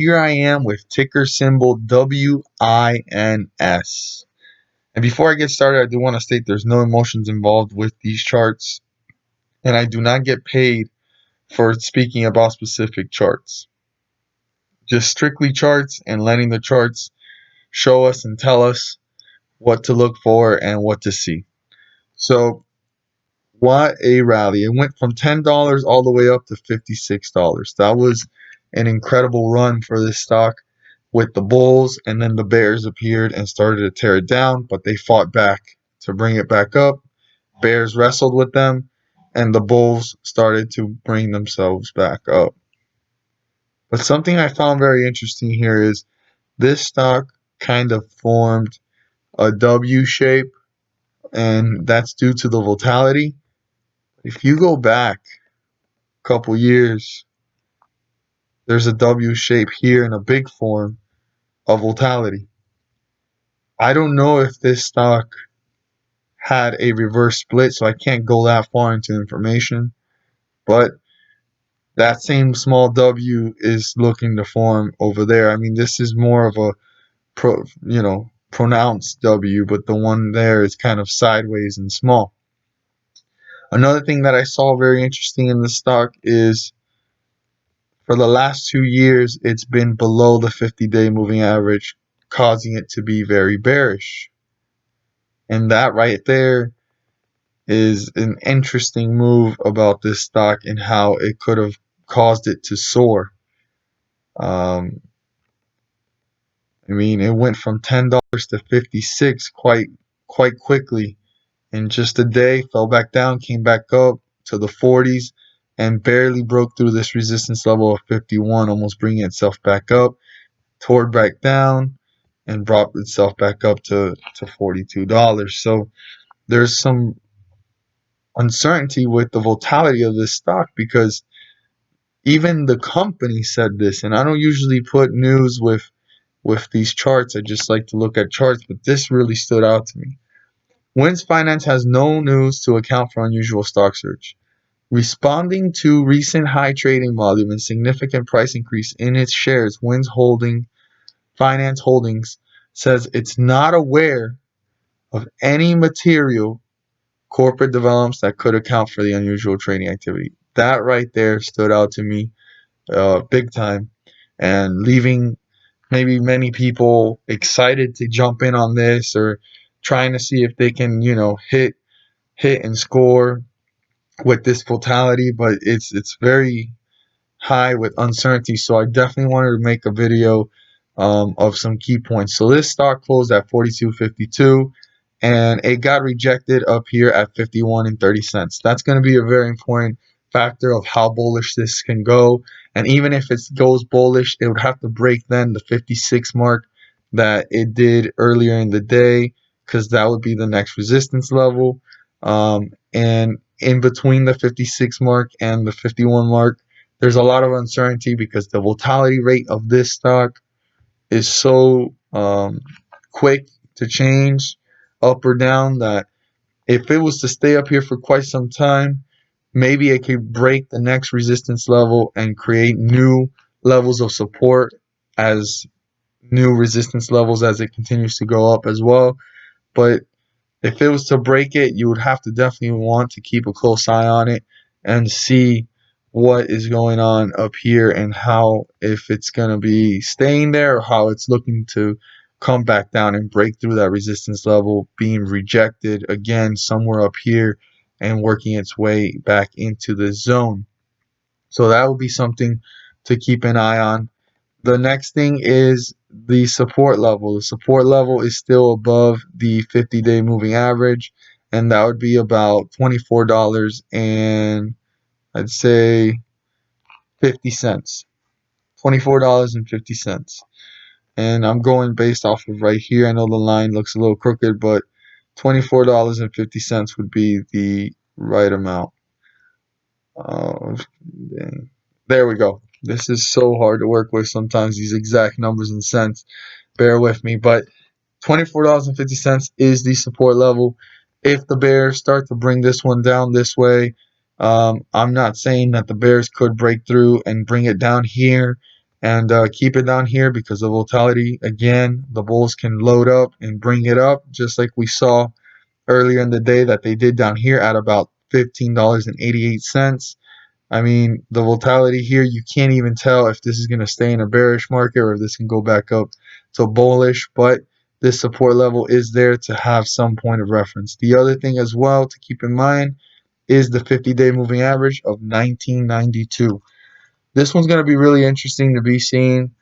Here I am with ticker symbol WINS. And before I get started, I do want to state there's no emotions involved with these charts, and I do not get paid for speaking about specific charts. Just strictly charts and letting the charts show us and tell us what to look for and what to see. So, what a rally. It went from $10 all the way up to $56. That was an incredible run for this stock with the bulls, and then the bears appeared and started to tear it down, but they fought back to bring it back up. Bears wrestled with them, and the bulls started to bring themselves back up. But something I found very interesting here is this stock kind of formed a W shape, and that's due to the volatility. If you go back a couple years, there's a W shape here in a big form of volatility. I don't know if this stock had a reverse split, so I can't go that far into information, but that same small W is looking to form over there. I mean, this is more of a pronounced W, but the one there is kind of sideways and small. Another thing that I saw very interesting in the stock is for the last 2 years, it's been below the 50-day moving average, causing it to be very bearish. And that right there is an interesting move about this stock and how it could have caused it to soar. I mean, it went from $10 to $56 quite quickly in just a day, fell back down, came back up to the 40s, and barely broke through this resistance level of 51, almost bringing itself back up, tore back down, and brought itself back up to $42. So there's some uncertainty with the volatility of this stock because even the company said this, and I don't usually put news with these charts. I just like to look at charts, but this really stood out to me. Wins Finance has no news to account for unusual stock surge. Responding to recent high trading volume and significant price increase in its shares, Finance Holdings says it's not aware of any material corporate developments that could account for the unusual trading activity. That right there stood out to me big time, and leaving maybe many people excited to jump in on this or trying to see if they can, hit and score with this volatility, but it's very high with uncertainty. So I definitely wanted to make a video of some key points. So this stock closed at 42.52, and it got rejected up here at 51.30 cents. That's going to be a very important factor of how bullish this can go. And even if it goes bullish, it would have to break then the 56 mark that it did earlier in the day, because that would be the next resistance level. And in between the 56 mark and the 51 mark, there's a lot of uncertainty because the volatility rate of this stock is so quick to change up or down that if it was to stay up here for quite some time, maybe it could break the next resistance level and create new levels of support as new resistance levels as it continues to go up as well. But if it was to break it, you would have to definitely want to keep a close eye on it and see what is going on up here and how, if it's going to be staying there or how it's looking to come back down and break through that resistance level, being rejected again somewhere up here and working its way back into the zone. So that would be something to keep an eye on. The next thing is the support level. The support level is still above the 50-day moving average, and that would be about $24 and I'd say 50 cents. $24.50. And I'm going based off of right here. I know the line looks a little crooked, but $24.50 would be the right amount. There we go. This is so hard to work with sometimes, these exact numbers and cents. Bear with me, but $24.50 is the support level. If the bears start to bring this one down this way, I'm not saying that the bears could break through and bring it down here, And keep it down here because of volatility. Again, the bulls can load up and bring it up, just like we saw earlier in the day that they did down here at about $15.88. I mean, the volatility here, you can't even tell if this is going to stay in a bearish market or if this can go back up to bullish, but this support level is there to have some point of reference. The other thing as well to keep in mind is the 50-day moving average of 1992. This one's going to be really interesting to be seen.